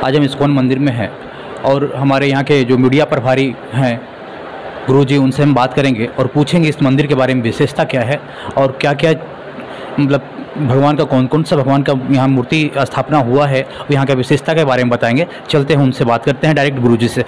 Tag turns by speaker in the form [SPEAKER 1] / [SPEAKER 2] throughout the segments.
[SPEAKER 1] आज हम इस्कॉन मंदिर में हैं और हमारे यहाँ के जो मीडिया प्रभारी हैं गुरुजी, उनसे हम बात करेंगे और पूछेंगे इस मंदिर के बारे में, विशेषता क्या है और क्या क्या मतलब भगवान का कौन कौन सा भगवान का यहाँ मूर्ति स्थापना हुआ है, यहाँ का विशेषता के बारे में बताएंगे। चलते हैं उनसे बात करते हैं डायरेक्ट गुरुजी से।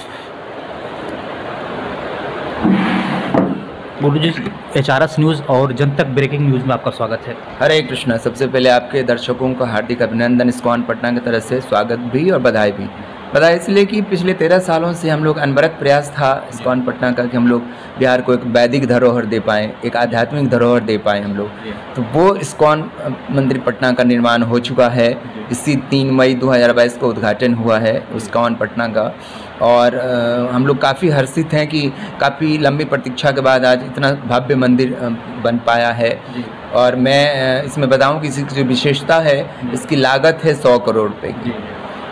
[SPEAKER 1] गुरुजी, HRS न्यूज़ और जन तक ब्रेकिंग न्यूज़ में आपका स्वागत है।
[SPEAKER 2] हरे कृष्णा। सबसे पहले आपके दर्शकों को हार्दिक अभिनंदन, इस्कॉन पटना की तरफ से स्वागत भी और बधाई भी। बधाई इसलिए कि पिछले 13 सालों से हम लोग अनवरत प्रयास था इस्कॉन पटना का कि हम लोग बिहार को एक वैदिक धरोहर दे पाएँ, एक आध्यात्मिक धरोहर दे पाएँ हम लोग। तो वो इस्कॉन मंदिर पटना का निर्माण हो चुका है। इसी 3 मई 2022 को उद्घाटन हुआ है इस्कॉन पटना का। और हम लोग काफ़ी हर्षित हैं कि काफ़ी लंबी प्रतीक्षा के बाद आज इतना भव्य मंदिर बन पाया है। और मैं इसमें बताऊं कि इसकी जो विशेषता है, इसकी लागत है 100 करोड़ रुपए की।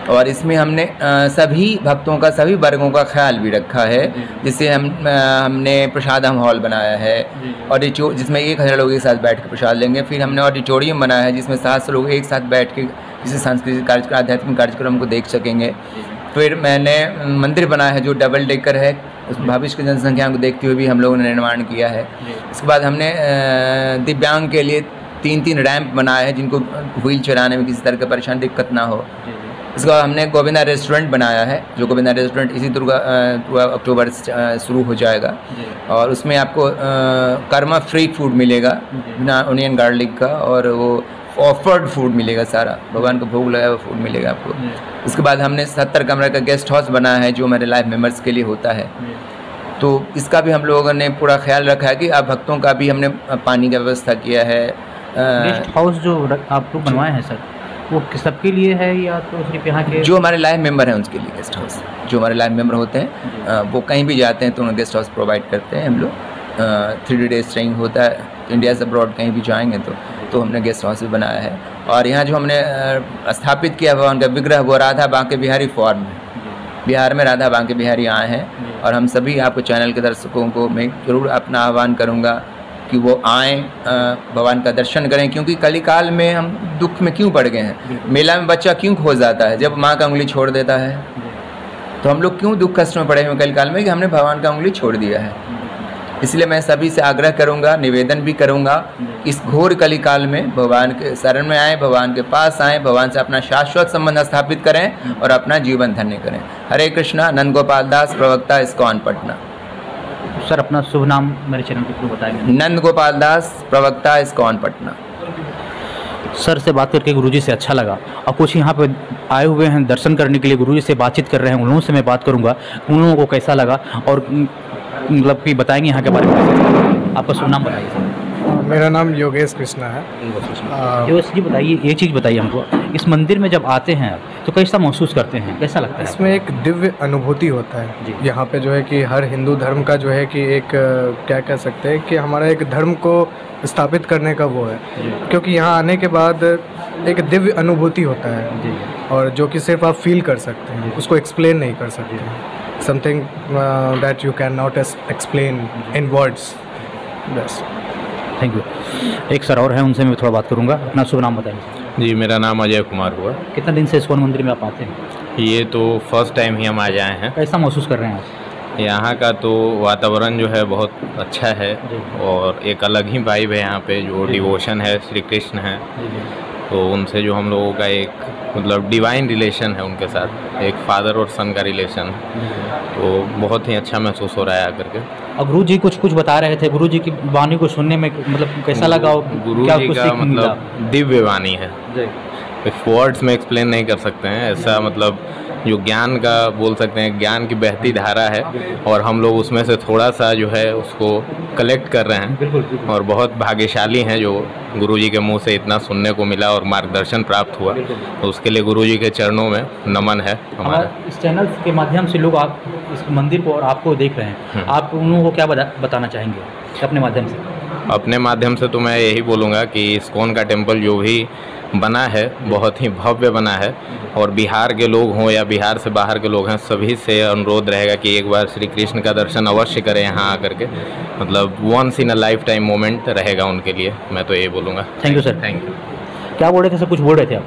[SPEAKER 2] और इसमें हमने सभी भक्तों का, सभी वर्गों का ख्याल भी रखा है। जिससे हमने प्रसादम हॉल बनाया है और जिसमें 1000 लोग एक साथ बैठ के प्रसाद लेंगे। फिर हमने ऑडिटोरियम बनाया है जिसमें 700 लोग एक साथ बैठ के किसी सांस्कृतिक कार्यक्रम, आध्यात्मिक कार्यक्रम को देख सकेंगे। फिर मैंने मंदिर बनाया है जो डबल डेकर है, उस भविष्य की जनसंख्या को देखते हुए भी हम लोगों ने निर्माण किया है। इसके बाद हमने दिव्यांग के लिए 3-3 रैंप बनाए हैं जिनको व्हील चेयर आने में किसी तरह की परेशानी, दिक्कत ना हो। इसके बाद हमने गोविंदा रेस्टोरेंट बनाया है, जो गोविंदा रेस्टोरेंट इसी अक्टूबर से शुरू हो जाएगा। और उसमें आपको कर्मा फ्री फूड मिलेगा बिना ऑनियन गार्लिक का, और वो ऑफर्ड फूड मिलेगा, सारा भगवान को भोग लगाया हुआ फूड मिलेगा आपको। इसके बाद हमने 70 कमरे का गेस्ट हाउस बनाया है जो हमारे लाइफ मेंबर्स के लिए होता है। तो इसका भी हम लोगों ने पूरा ख्याल रखा है कि आप भक्तों का भी हमने पानी की व्यवस्था किया है।
[SPEAKER 1] गेस्ट हाउस जो आप लोग बनवाए हैं सर, वो सबके लिए है या तो सिर्फ यहाँ के
[SPEAKER 2] जो हमारे लाइफ मेंबर हैं उनके लिए गेस्ट हाउस? जो हमारे लाइफ मेंबर होते हैं वो कहीं भी जाते हैं तो उन्हें गेस्ट हाउस प्रोवाइड करते हैं हम लोग। 3 डेज स्टेइंग होता है, इंडिया से अब्रॉड कहीं भी जाएंगे तो हमने गेस्ट हाउस भी बनाया है। और यहाँ जो हमने स्थापित किया भगवान का विग्रह, वो राधा बांके बिहारी फॉर्म है। बिहार में राधा बांके बिहारी आए हैं और हम सभी आपको चैनल के दर्शकों को मैं ज़रूर अपना आह्वान करूँगा कि वो आएँ, भगवान का दर्शन करें। क्योंकि कलिकाल में हम दुख में क्यों पड़ गए हैं? मेला में बच्चा क्यों खो जाता है जब माँ का उंगली छोड़ देता है? तो हम लोग क्यों दुख कष्ट में पड़े हुए कलिकाल में कि हमने भगवान का उंगली छोड़ दिया है। इसलिए मैं सभी से आग्रह करूंगा, निवेदन भी करूंगा, इस घोर कलिकाल में भगवान के शरण में आएँ, भगवान के पास आएँ, भगवान से अपना शाश्वत संबंध स्थापित करें और अपना जीवन धन्य करें। हरे कृष्णा। नंद गोपाल दास, प्रवक्ता, इस्कॉन पटना।
[SPEAKER 1] सर अपना शुभ नाम मेरे चैनल को बताएंगे।
[SPEAKER 2] नंद गोपाल दास, प्रवक्ता, इस्कॉन पटना।
[SPEAKER 1] सर से बात करके गुरुजी से अच्छा लगा। और कुछ यहाँ पे आए हुए हैं दर्शन करने के लिए, गुरुजी से बातचीत कर रहे हैं, उन लोगों से मैं बात करूँगा, उन लोगों को कैसा लगा और मतलब कि बताएंगे यहाँ के बारे में। आपका शुभ नाम बताइए सर।
[SPEAKER 3] मेरा नाम योगेश कृष्णा है।
[SPEAKER 1] योगेश जी बताइए, एक चीज़ बताइए हमको, इस मंदिर में जब आते हैं तो कैसा महसूस करते हैं, कैसा लगता है?
[SPEAKER 3] इसमें एक दिव्य अनुभूति होता है। यहाँ पे जो है कि हर हिंदू धर्म का जो है कि एक क्या कह सकते हैं कि हमारा एक धर्म को स्थापित करने का वो है। क्योंकि यहाँ आने के बाद एक दिव्य अनुभूति होता है और जो कि सिर्फ आप फील कर सकते हैं, उसको एक्सप्लेन नहीं कर सकते। something that you cannot explain in words. बस।
[SPEAKER 1] Thank you. एक सर और हैं, उनसे मैं थोड़ा बात करूंगा। अपना शुभ नाम बताइए।
[SPEAKER 4] जी, मेरा नाम अजय कुमार हुआ।
[SPEAKER 1] कितना दिन से इस्कॉन मंदिर में आप आते हैं?
[SPEAKER 4] ये तो फर्स्ट टाइम ही हम आज आए हैं।
[SPEAKER 1] कैसा महसूस कर रहे हैं आप?
[SPEAKER 4] यहाँ का तो वातावरण जो है बहुत अच्छा है और एक अलग ही वाइब है यहाँ पे। जो डिवोशन है, श्री कृष्ण है, तो उनसे जो हम लोगों का एक मतलब डिवाइन रिलेशन है उनके साथ, एक फादर और सन का रिलेशन, तो बहुत ही अच्छा महसूस हो रहा है आकर के।
[SPEAKER 1] और गुरु जी कुछ बता रहे थे, गुरु जी की वाणी को सुनने में मतलब कैसा लगा?
[SPEAKER 4] गुरु जी का मतलब दिव्य वाणी है, वर्ड्स में एक्सप्लेन नहीं कर सकते हैं। ऐसा मतलब जो ज्ञान का बोल सकते हैं, ज्ञान की बहती धारा है और हम लोग उसमें से थोड़ा सा जो है उसको कलेक्ट कर रहे हैं। और बहुत भाग्यशाली हैं जो गुरुजी के मुंह से इतना सुनने को मिला और मार्गदर्शन प्राप्त हुआ, तो उसके लिए गुरुजी के चरणों में नमन है हमारा।
[SPEAKER 1] इस चैनल के माध्यम से लोग आप इस मंदिर को और आपको देख रहे हैं, आप उन लोगों को क्या बताना चाहेंगे अपने माध्यम से?
[SPEAKER 4] अपने माध्यम से तो मैं यही बोलूँगा कि इस्कॉन का टेम्पल जो भी बना है बहुत ही भव्य बना है। और बिहार के लोग हों या बिहार से बाहर के लोग हैं, सभी से अनुरोध रहेगा कि एक बार श्री कृष्ण का दर्शन अवश्य करें यहाँ आकर के। मतलब once in a lifetime moment रहेगा उनके लिए, मैं तो ये बोलूँगा।
[SPEAKER 1] Thank you sir.
[SPEAKER 4] Thank you.
[SPEAKER 1] क्या बोल रहे थे सर, कुछ बोल रहे थे आप?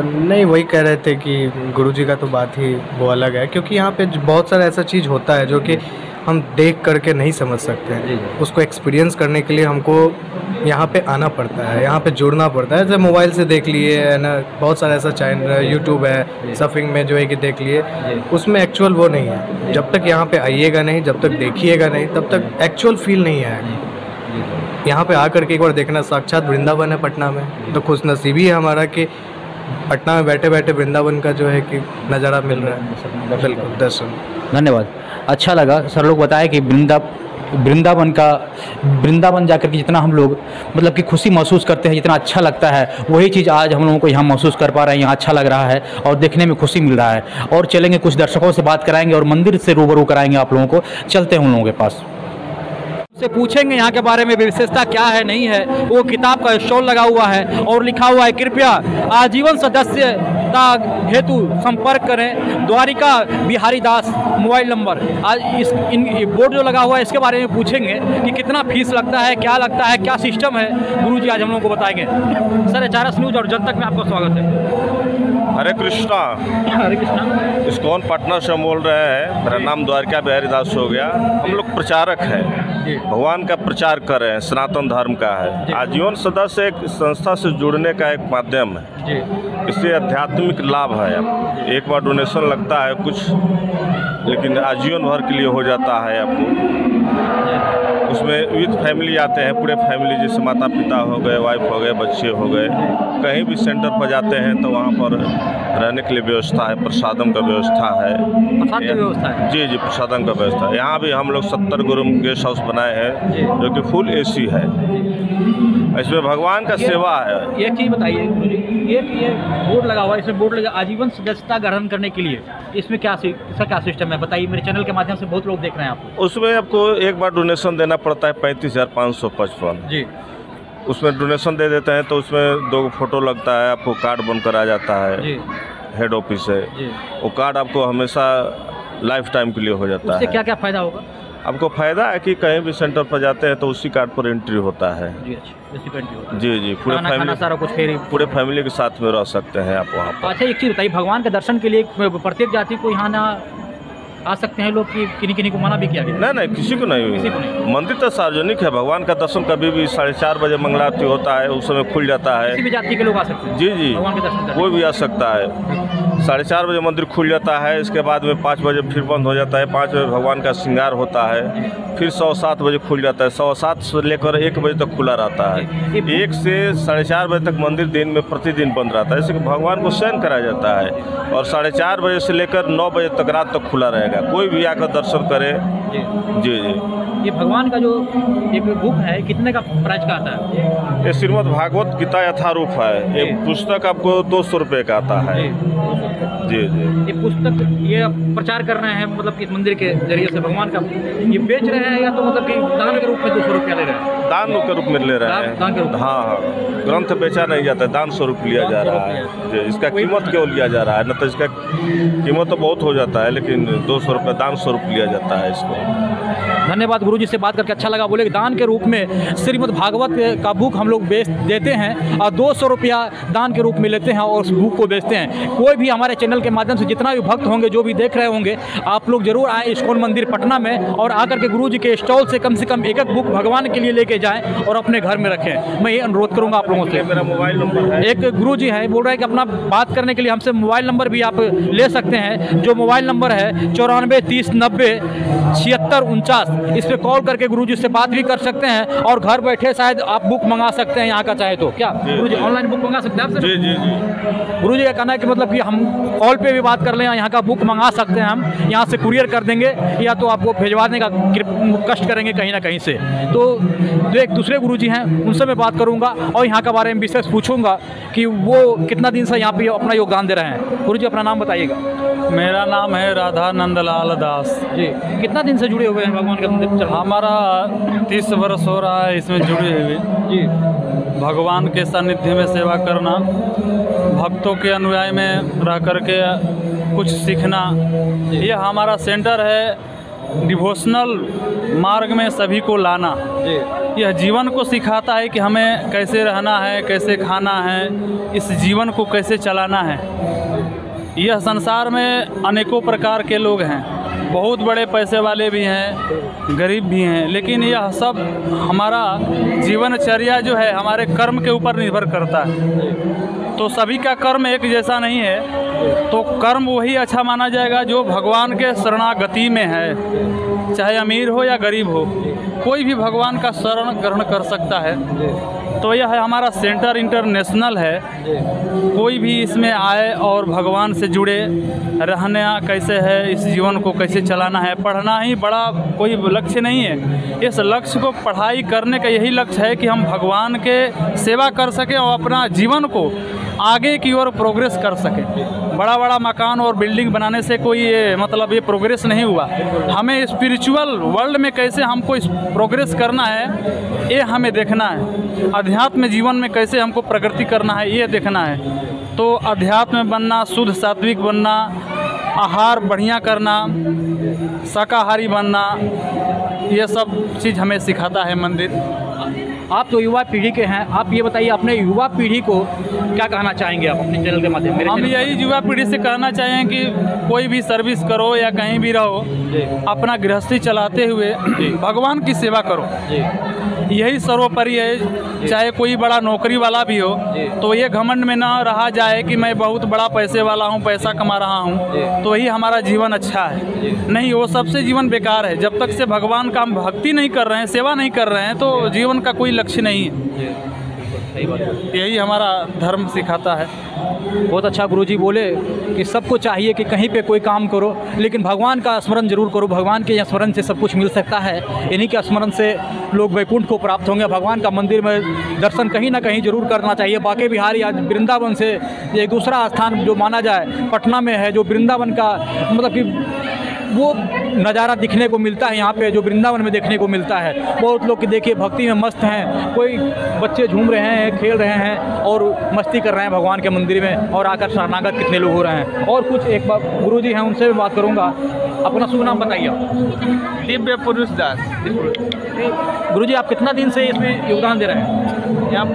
[SPEAKER 3] नहीं, वही कह रहे थे कि गुरुजी का तो बात ही वो अलग है, क्योंकि यहाँ पे बहुत सारा ऐसा चीज़ होता है जो कि हम देख करके नहीं समझ सकते हैं। उसको एक्सपीरियंस करने के लिए हमको यहाँ पे आना पड़ता है, यहाँ पे जुड़ना पड़ता है। जैसे मोबाइल से देख लिए है ना, बहुत सारा ऐसा चैनल यूट्यूब है, सर्फिंग में जो है कि देख लिए, उसमें एक्चुअल वो नहीं है। जब तक यहाँ पे आइएगा नहीं, जब तक देखिएगा नहीं, तब तक एक्चुअल फील नहीं आएगा। यहाँ पे आकर के एक बार देखना, साक्षात वृंदावन है पटना में, तो खुशनसीबी है हमारा कि पटना में बैठे बैठे वृंदावन का जो है कि नज़ारा मिल रहा है। बिल्कुल, दर्शन।
[SPEAKER 1] धन्यवाद, अच्छा लगा सर। लोग बताए कि वृंदावन जाकर के जितना हम लोग मतलब कि खुशी महसूस करते हैं, जितना अच्छा लगता है, वही चीज़ आज हम लोगों को यहाँ महसूस कर पा रहे हैं। यहाँ अच्छा लग रहा है और देखने में खुशी मिल रहा है। और चलेंगे, कुछ दर्शकों से बात कराएंगे और मंदिर से रूबरू कराएंगे आप लोगों को। चलते हैं उन लोगों के पास, से पूछेंगे यहाँ के बारे में, विशेषता क्या है नहीं है। वो किताब का स्टॉल लगा हुआ है और लिखा हुआ है कृपया आजीवन सदस्यता हेतु संपर्क करें द्वारिका बिहारी दास, मोबाइल नंबर। आज ये बोर्ड जो लगा हुआ है इसके बारे में पूछेंगे कि कितना फीस लगता है, क्या लगता है, क्या सिस्टम है। गुरुजी आज हम लोगों को बताएंगे। सर, HRS न्यूज़ और जनतक में आपका स्वागत है।
[SPEAKER 5] हरे कृष्णा।
[SPEAKER 1] हरे कृष्णा।
[SPEAKER 5] इस्कॉन पटना से बोल रहे हैं। मेरा नाम द्वारिका बिहारी दास हो गया। हम लोग प्रचारक हैं, भगवान का प्रचार कर रहे हैं, सनातन धर्म का है। आजीवन सदस्य एक संस्था से जुड़ने का एक माध्यम है, इससे आध्यात्मिक लाभ है। एक बार डोनेशन लगता है कुछ, लेकिन आजीवन भर के लिए हो जाता है आपको। उसमें विद फैमिली आते हैं, पूरे फैमिली, जैसे माता पिता हो गए, वाइफ हो गए, बच्चे हो गए। कहीं भी सेंटर पर जाते हैं तो वहाँ पर रहने के लिए व्यवस्था है, प्रसादम का व्यवस्था है।
[SPEAKER 1] प्रसाद की व्यवस्था है?
[SPEAKER 5] जी जी, प्रसादम का व्यवस्था है। यहाँ भी हम लोग 70 रूम गेस्ट हाउस बनाए हैं जो कि फुल AC है। इसमें भगवान का सेवा है।
[SPEAKER 1] एक चीज़ बताइए गुरुजी, ये बोर्ड लगा हुआ है, इसमें बोर्ड लगा आजीवन सदस्यता ग्रहण करने के लिए, इसमें इसका क्या सिस्टम है बताइए। मेरे चैनल के माध्यम से बहुत लोग देख रहे हैं आपको।
[SPEAKER 5] उसमें आपको एक बार डोनेशन देना पड़ता है 35,555
[SPEAKER 1] जी।
[SPEAKER 5] उसमें डोनेशन दे देते हैं तो उसमें 2 फोटो लगता है, आपको कार्ड बनकर आ जाता है
[SPEAKER 1] जी।
[SPEAKER 5] हेड ऑफिस है जी। वो कार्ड आपको हमेशा लाइफ टाइम के लिए हो जाता है।
[SPEAKER 1] उससे क्या क्या फ़ायदा होगा?
[SPEAKER 5] आपको फ़ायदा है कि कहीं भी सेंटर पर जाते हैं तो उसी कार्ड पर एंट्री होता है।
[SPEAKER 1] जी, अच्छा, उसी पर एंट्री होता है।
[SPEAKER 5] जी जी, पूरे फैमिली के साथ में रह सकते हैं आप वहाँ पर।
[SPEAKER 1] अच्छा, एक चीज़ बताइए, भगवान के दर्शन के लिए प्रत्येक जाति को यहाँ ना आ सकते हैं लोग कि किन्हीं को मना भी किया गया?
[SPEAKER 5] नहीं, किसी को नहीं। मंदिर तो सार्वजनिक है। भगवान का दर्शन कभी भी 4:30 बजे मंगला आरती होता है, उस समय खुल जाता है।
[SPEAKER 1] किसी भी जाति के लोग आ सकते हैं?
[SPEAKER 5] जी जी,
[SPEAKER 1] भगवान के दर्शन
[SPEAKER 5] कोई भी आ सकता है। 4:30 बजे मंदिर खुल जाता है, इसके बाद में 5 बजे फिर बंद हो जाता है। 5 बजे भगवान का श्रृंगार होता है, फिर 7:15 बजे खुल जाता है। 7:15 से लेकर 1 बजे तक खुला रहता है। 1 से 4:30 बजे तक मंदिर दिन में प्रतिदिन बंद रहता है। इससे भगवान को शयन कराया जाता है और 4:30 बजे से लेकर 9 बजे तक रात तक खुला रहेगा। कोई भी आकर दर्शन करे। जी जी।
[SPEAKER 1] ये भगवान का जो एक बुक है, कितने का प्राइस का आता है?
[SPEAKER 5] ये श्रीमद् भागवत गीता यथारूप है। एक पुस्तक आपको 200 रुपये का आता है। जी जी।
[SPEAKER 1] ये पुस्तक ये प्रचार कर रहे हैं, मतलब कि मंदिर के जरिए से भगवान का ये बेच रहे हैं, या तो मतलब कि दान के रूप में 200 रुपया ले रहे हैं?
[SPEAKER 5] दान के रूप में ले रहे हैं।
[SPEAKER 1] दान के रूप?
[SPEAKER 5] हाँ, ग्रंथ बेचा नहीं जाता है, दान स्वरूप लिया जा रहा है। जी, इसका कीमत क्यों लिया जा रहा है? न तो इसका कीमत तो बहुत हो जाता है, लेकिन 200 रुपये दान स्वरूप लिया जाता है इसको।
[SPEAKER 1] धन्यवाद गुरुजी से बात करके अच्छा लगा। बोले दान के रूप में श्रीमद् भागवत का बुक हम लोग बेच देते हैं और 200 रुपया दान के रूप में लेते हैं और उस बुक को बेचते हैं। कोई भी हमारे चैनल के माध्यम से जितना भी भक्त होंगे, जो भी देख रहे होंगे, आप लोग जरूर आए इस्कॉन मंदिर पटना में और आकर के गुरुजी के स्टॉल से कम एक बुक भगवान के लिए लेके जाएं और अपने घर में रखें। मैं ये अनुरोध करूँगा आप लोगों से।
[SPEAKER 5] मेरा मोबाइल नंबर है।
[SPEAKER 1] एक गुरुजी है, बोल रहे हैं कि अपना बात करने के लिए हमसे मोबाइल नंबर भी आप ले सकते हैं, जो मोबाइल नंबर है 94 30 90 76 49। इस पर कॉल करके गुरुजी से बात भी कर सकते हैं और घर बैठे शायद आप बुक मंगा सकते हैं यहाँ का चाहे तो। क्या गुरुजी ऑनलाइन बुक मंगा सकते हैं आपसे?
[SPEAKER 5] जी जी जी।
[SPEAKER 1] गुरुजी का कहना है कि मतलब कि हम कॉल पे भी बात कर लें, यहाँ का बुक मंगा सकते हैं, हम यहाँ से कुरियर कर देंगे या तो आपको भिजवाने का कष्ट करेंगे कहीं ना कहीं से। तो जो एक दूसरे गुरुजी हैं उनसे मैं बात करूँगा और यहाँ के बारे में विशेष पूछूंगा कि वो कितना दिन से यहाँ पे अपना योगदान दे रहे हैं। गुरुजी अपना नाम बताइएगा।
[SPEAKER 6] मेरा नाम है राधा नंदलाल दास जी।
[SPEAKER 1] कितना दिन से जुड़े हुए हैं भगवान के मंदिर?
[SPEAKER 6] हमारा 30 वर्ष हो रहा है इसमें जुड़े हुए
[SPEAKER 1] जी।
[SPEAKER 6] भगवान के सानिध्य में सेवा करना, भक्तों के अनुयायी में रह करके कुछ सीखना, ये हमारा सेंटर है डिवोशनल मार्ग में सभी को लाना। यह जीवन को सिखाता है कि हमें कैसे रहना है, कैसे खाना है, इस जीवन को कैसे चलाना है। यह संसार में अनेकों प्रकार के लोग हैं, बहुत बड़े पैसे वाले भी हैं, गरीब भी हैं, लेकिन यह सब हमारा जीवनचर्या जो है हमारे कर्म के ऊपर निर्भर करता है। तो सभी का कर्म एक जैसा नहीं है, तो कर्म वही अच्छा माना जाएगा जो भगवान के शरणागति में है, चाहे अमीर हो या गरीब हो, कोई भी भगवान का शरण ग्रहण कर सकता है। तो यह है हमारा सेंटर इंटरनेशनल है, कोई भी इसमें आए और भगवान से जुड़े रहना कैसे है, इस जीवन को कैसे चलाना है। पढ़ना ही बड़ा कोई लक्ष्य नहीं है, इस लक्ष्य को पढ़ाई करने का यही लक्ष्य है कि हम भगवान के सेवा कर सकें और अपना जीवन को आगे की ओर प्रोग्रेस कर सकें। बड़ा बड़ा मकान और बिल्डिंग बनाने से कोई ये प्रोग्रेस नहीं हुआ। हमें स्पिरिचुअल वर्ल्ड में कैसे हमको इस प्रोग्रेस करना है ये हमें देखना है। अध्यात्म जीवन में कैसे हमको प्रगति करना है ये देखना है। तो अध्यात्म में बनना, शुद्ध सात्विक बनना, आहार बढ़िया करना, शाकाहारी बनना, ये सब चीज़ हमें सिखाता है मंदिर।
[SPEAKER 1] आप तो युवा पीढ़ी के हैं, आप ये बताइए अपने युवा पीढ़ी को क्या कहना चाहेंगे आप अपने चैनल के माध्यम से?
[SPEAKER 6] हम यही युवा पीढ़ी से कहना चाहें कि कोई भी सर्विस करो या कहीं भी रहो, अपना गृहस्थी चलाते हुए भगवान की सेवा करो, यही सर्वोपरि है। चाहे कोई बड़ा नौकरी वाला भी हो तो ये घमंड में ना रहा जाए कि मैं बहुत बड़ा पैसे वाला हूँ, पैसा कमा रहा हूँ, तो यही हमारा जीवन अच्छा है। नहीं, वो सबसे जीवन बेकार है। जब तक से भगवान का हम भक्ति नहीं कर रहे हैं, सेवा नहीं कर रहे हैं, तो जीवन का कोई लक्ष्य नहीं है।
[SPEAKER 1] सही बात है,
[SPEAKER 6] यही हमारा धर्म सिखाता है।
[SPEAKER 1] बहुत अच्छा गुरुजी बोले कि सबको चाहिए कि कहीं पे कोई काम करो लेकिन भगवान का स्मरण जरूर करो। भगवान के स्मरण से सब कुछ मिल सकता है, इन्हीं के स्मरण से लोग वैकुंठ को प्राप्त होंगे। भगवान का मंदिर में दर्शन कहीं ना कहीं जरूर करना चाहिए। बांके बिहारी आज वृंदावन से एक दूसरा स्थान जो माना जाए पटना में है, जो वृंदावन का मतलब कि वो नज़ारा दिखने को मिलता है यहाँ पे, जो वृंदावन में देखने को मिलता है। बहुत लोग की देखिए भक्ति में मस्त हैं, कोई बच्चे झूम रहे हैं, खेल रहे हैं और मस्ती कर रहे हैं भगवान के मंदिर में, और आकर शरणागत कितने लोग हो रहे हैं। और कुछ एक बार गुरुजी हैं उनसे भी बात करूँगा। अपना शुभ नाम बताइए।
[SPEAKER 7] दिव्य पुरुष दास।
[SPEAKER 1] गुरुजी आप कितना दिन से इसमें योगदान दे रहे हैं?
[SPEAKER 7] यहाँ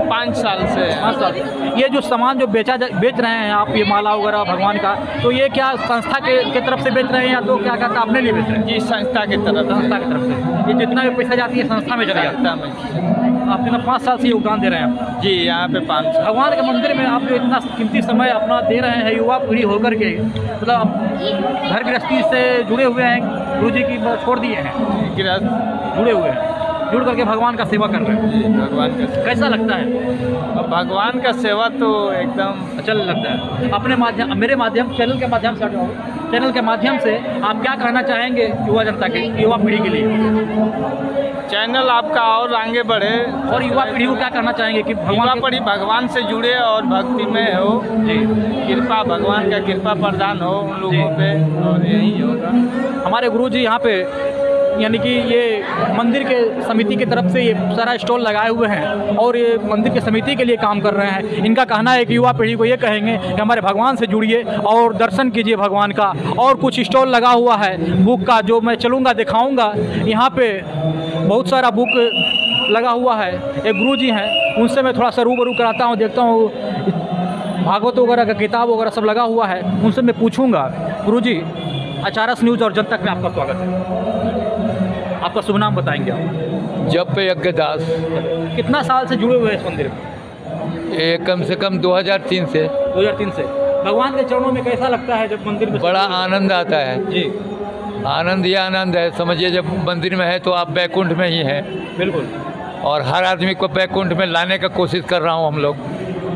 [SPEAKER 7] 5 साल से।
[SPEAKER 1] 5 साल। ये जो सामान जो बेच रहे हैं आप, ये माला वगैरह भगवान का, तो ये क्या संस्था के तरफ से बेच रहे हैं या तो क्या कहता है अपने लिए बेच रहे हैं?
[SPEAKER 7] जी, संस्था की तरफ से।
[SPEAKER 1] ये जितना भी पैसा जाती है संस्था में चला जाता है। आप कितना 5 साल से योगदान दे रहे हैं?
[SPEAKER 7] जी, यहाँ पे 5 साल।
[SPEAKER 1] भगवान के मंदिर में आप जो इतना कीमती समय अपना दे रहे हैं, युवा पीढ़ी होकर के, मतलब घर गृहस्थी से जुड़े हुए हैं, गुरुजी की छोड़ दिए हैं, जुड़े हुए हैं, जुड़ करके भगवान का सेवा कर रहे हैं।
[SPEAKER 7] भगवान का
[SPEAKER 1] कैसा लगता है?
[SPEAKER 7] अब भगवान का सेवा तो एकदम
[SPEAKER 1] अच्छा लगता है। अपने माध्यम, मेरे माध्यम, चैनल के माध्यम से, चैनल के माध्यम से आप क्या कहना चाहेंगे युवा जनता के, युवा पीढ़ी के लिए?
[SPEAKER 7] चैनल आपका और आगे बढ़े,
[SPEAKER 1] और युवा पीढ़ी को क्या कहना चाहेंगे कि
[SPEAKER 7] युवा पीढ़ी भगवान से जुड़े और भक्ति में हो, कृपा, भगवान का कृपा प्रदान हो उन लोगों पे, और यही होगा।
[SPEAKER 1] हमारे गुरुजी यहाँ पे यानी कि ये मंदिर के समिति की तरफ से ये सारा स्टॉल लगाए हुए हैं और ये मंदिर के समिति के लिए काम कर रहे हैं। इनका कहना है कि युवा पीढ़ी को ये कहेंगे कि हमारे भगवान से जुड़िए और दर्शन कीजिए भगवान का। और कुछ स्टॉल लगा हुआ है बुक का, जो मैं चलूँगा दिखाऊँगा। यहाँ पे बहुत सारा बुक लगा हुआ है। एक गुरुजी हैं, उनसे मैं थोड़ा सा रूबरू कराता हूँ, देखता हूँ भागवत वगैरह का किताब वगैरह सब लगा हुआ है, उनसे मैं पूछूँगा। गुरुजी, अचारस न्यूज़ और जनतक में आपका स्वागत है। आपका शुभ नाम बताएंगे आप?
[SPEAKER 8] जप यज्ञदास।
[SPEAKER 1] कितना साल से जुड़े हुए हैं इस मंदिर में?
[SPEAKER 8] ये कम से कम 2003 से।
[SPEAKER 1] 2003 से। भगवान के चरणों में कैसा लगता है जब मंदिर में?
[SPEAKER 8] बड़ा आनंद आता है
[SPEAKER 1] जी।
[SPEAKER 8] आनंद ही आनंद है। समझिए जब मंदिर में है तो आप बैकुंठ में ही हैं।
[SPEAKER 1] बिल्कुल।
[SPEAKER 8] और हर आदमी को बैकुंठ में लाने का कोशिश कर रहा हूँ हम लोग।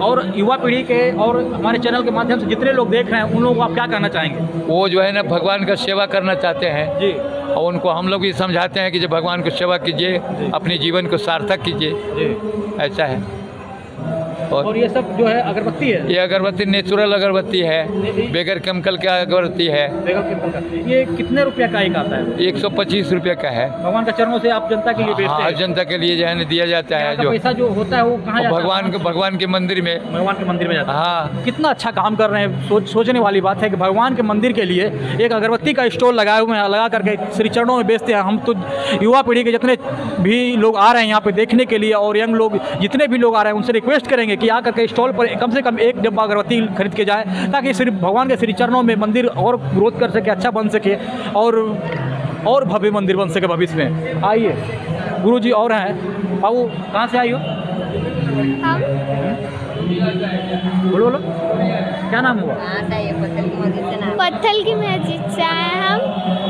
[SPEAKER 1] और युवा पीढ़ी के और हमारे चैनल के माध्यम से जितने लोग देख रहे हैं उन लोगों को आप क्या कहना चाहेंगे?
[SPEAKER 8] वो जो है ना भगवान का सेवा करना चाहते हैं
[SPEAKER 1] जी,
[SPEAKER 8] और उनको हम लोग भी समझाते हैं कि जब भगवान को सेवा कीजिए, अपने जीवन को सार्थक कीजिए।
[SPEAKER 1] जी।
[SPEAKER 8] ऐसा है।
[SPEAKER 6] और ये सब जो है अगरबत्ती है,
[SPEAKER 8] ये अगरबत्ती नेचुरल अगरबत्ती है, बगैर केमिकल का अगरबत्ती है।
[SPEAKER 6] ये कितने रुपये का एक आता है?
[SPEAKER 8] 125 रुपये का है।
[SPEAKER 6] भगवान के चरणों से आप जनता के लिए बेचते हैं?
[SPEAKER 8] जनता के लिए जो है दिया जाता है। जो
[SPEAKER 6] पैसा जो होता है वो कहाँ जाता है?
[SPEAKER 8] भगवान के मंदिर में,
[SPEAKER 6] भगवान के मंदिर में जाता है।
[SPEAKER 8] हाँ,
[SPEAKER 6] कितना अच्छा काम कर रहे हैं। सोचने वाली बात है कि भगवान के मंदिर के लिए एक अगरबत्ती का स्टॉल लगाए हुए हैं, लगा करके श्री चरणों में बेचते हैं। हम तो युवा पीढ़ी के जितने भी लोग आ रहे हैं यहाँ पे देखने के लिए, और यंग लोग जितने भी लोग आ रहे हैं, उनसे रिक्वेस्ट करेंगे कि आकर के स्टॉल पर कम से कम एक डब्बा अगरबत्ती खरीद के जाए, ताकि सिर्फ भगवान के श्री चरणों में मंदिर और ग्रोथ कर सके, अच्छा बन सके और भव्य मंदिर बन सके भविष्य में। आइए गुरुजी और हैं। बाबू कहाँ से आई हो? बोलो बोलो, क्या नाम हुआ?
[SPEAKER 9] पत्थल की मस्जिद से आए हम।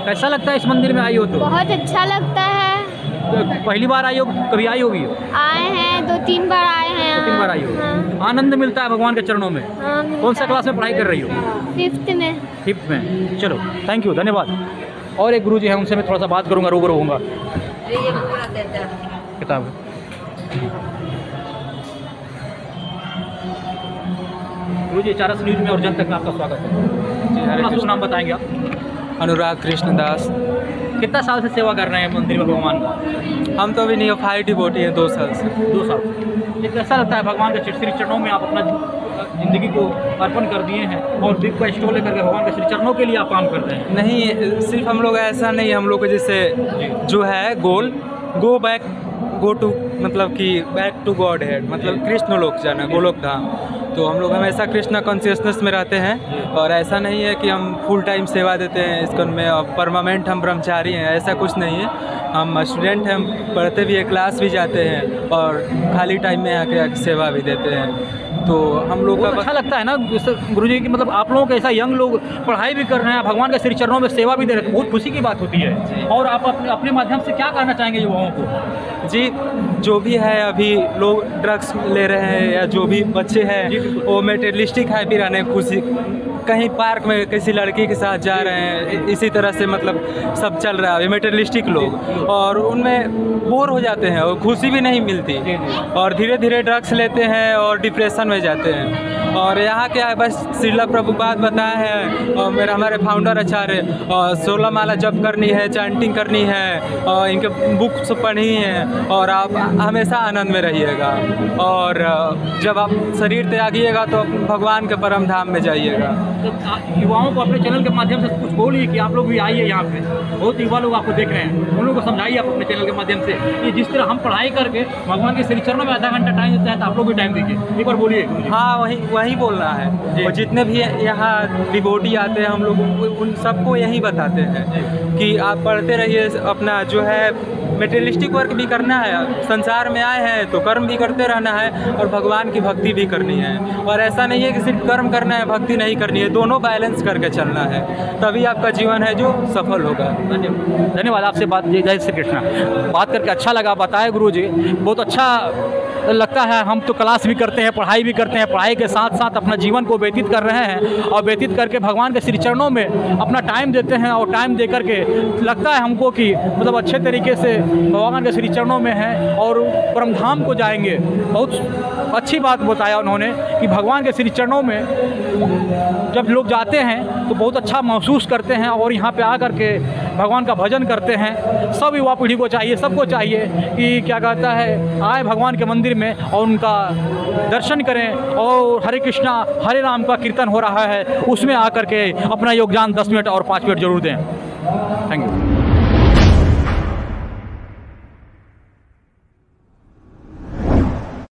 [SPEAKER 6] कैसा लगता है इस मंदिर में आई हो तो?
[SPEAKER 9] बहुत अच्छा लगता है।
[SPEAKER 6] पहली बार आई हो, कभी आई होगी?
[SPEAKER 9] आए हैं, 2-3 बार आए हैं।
[SPEAKER 6] 2-3 बार आई हो।
[SPEAKER 9] हाँ।
[SPEAKER 6] आनंद मिलता है भगवान के चरणों में।
[SPEAKER 9] हाँ,
[SPEAKER 6] कौन सा क्लास में पढ़ाई कर रही हो?
[SPEAKER 9] 5th में।
[SPEAKER 6] 5th में। चलो, थैंक यू, धन्यवाद। और एक गुरुजी हैं, उनसे मैं थोड़ा सा बात करूँगा, रूबरू होऊंगा। किताब गुरुजी, चारस न्यूज़ में और जन तक आपका स्वागत है। अपना शुभ नाम बताएंगे आप?
[SPEAKER 10] अनुराग कृष्णदास।
[SPEAKER 6] कितना साल से सेवा कर रहे हैं मंदिर में भगवान का?
[SPEAKER 10] हम तो अभी नियोफाइट डिवोटी हैं, 2 साल से।
[SPEAKER 6] 2 साल से। ये कैसा लगता है भगवान के श्री चरणों में आप अपना ज़िंदगी को अर्पण कर दिए हैं और बिग का स्टॉल लेकर के भगवान के श्री चरणों के लिए आप काम कर रहे हैं?
[SPEAKER 10] नहीं, सिर्फ हम लोग ऐसा नहीं, हम लोग जैसे जो है गोल गो बैक गो टू, मतलब कि बैक टू गॉड हेड, मतलब कृष्ण लोक जाना, गोलोक धाम। तो हम लोग हमेशा कृष्णा कॉन्शियसनेस में रहते हैं, और ऐसा नहीं है कि हम फुल टाइम सेवा देते हैं इस्कॉन में और परमानेंट हम ब्रह्मचारी हैं, ऐसा कुछ नहीं है। हम स्टूडेंट हैं, हम पढ़ते भी हैं, क्लास भी जाते हैं, और खाली टाइम में आके सेवा भी देते हैं। तो हम लोग का
[SPEAKER 6] अच्छा लगता है ना गुरुजी की, मतलब आप लोगों के ऐसा यंग लोग पढ़ाई भी कर रहे हैं, भगवान के श्री चरणों में सेवा भी दे रहे हैं, बहुत खुशी की बात होती है। और आप अपने माध्यम से क्या कहना चाहेंगे युवाओं को?
[SPEAKER 10] जी, जो भी है अभी लोग ड्रग्स ले रहे हैं, या जो भी बच्चे हैं वो मेटेरियलिस्टिक हैप्पी रहने, खुशी कहीं पार्क में किसी लड़की के साथ जा रहे हैं, इसी तरह से मतलब सब चल रहा है मेटेरियलिस्टिक लोग, और उनमें बोर हो जाते हैं और खुशी भी नहीं मिलती, और धीरे धीरे ड्रग्स लेते हैं और डिप्रेशन में जाते हैं। और यहाँ क्या है, बस श्रील प्रभुपाद बताए हैं, और हमारे फाउंडर आचार्य, 16 माला जप करनी है, चैंटिंग करनी है, और इनके बुक्स पढ़नी है, और आप हमेशा आनंद में रहिएगा, और जब आप शरीर त्यागिएगा तो भगवान के परम धाम में जाइएगा।
[SPEAKER 6] तो युवाओं को अपने चैनल के माध्यम से कुछ बोलिए कि आप लोग भी आइए यहाँ पे, बहुत युवा लोग आपको देख रहे हैं, उन लोगों को समझाइए आप अपने चैनल के माध्यम से कि जिस तरह हम पढ़ाई करके भगवान के श्री चरणों में आधा घंटा टाइम देते हैं, तो आप लोग भी टाइम दीजिए। एक बार बोलिए।
[SPEAKER 10] हाँ, वही बोलना है। और जितने भी यहाँ डिवोटी आते हैं, हम लोग उन सबको यही बताते हैं कि आप पढ़ते रहिए, अपना जो है मेटेरियलिस्टिक वर्क भी करना है, संसार में आए हैं तो कर्म भी करते रहना है, और भगवान की भक्ति भी करनी है। और ऐसा नहीं है कि सिर्फ कर्म करना है, भक्ति नहीं करनी है, दोनों बैलेंस करके चलना है, तभी आपका जीवन है जो सफल होगा।
[SPEAKER 6] धन्यवाद। आपसे बात, जय श्री कृष्णा, बात करके अच्छा लगा। बताए गुरुजी, बहुत अच्छा लगता है। हम तो क्लास भी करते हैं, पढ़ाई भी करते हैं, पढ़ाई के साथ साथ अपना जीवन को व्यतीत कर रहे हैं, और व्यतीत करके भगवान के श्री चरणों में अपना टाइम देते हैं, और टाइम दे करके लगता है हमको कि मतलब अच्छे तरीके से भगवान के श्री चरणों में हैं और परम धाम को जाएंगे। बहुत अच्छी बात बताया उन्होंने कि भगवान के श्री चरणों में जब लोग जाते हैं तो बहुत अच्छा महसूस करते हैं, और यहाँ पे आकर के भगवान का भजन करते हैं। सब युवा पीढ़ी को चाहिए, सबको चाहिए कि क्या कहता है, आए भगवान के मंदिर में और उनका दर्शन करें, और हरे कृष्णा हरे राम का कीर्तन हो रहा है, उसमें आकर के अपना योगदान 10 मिनट और 5 मिनट जरूर दें।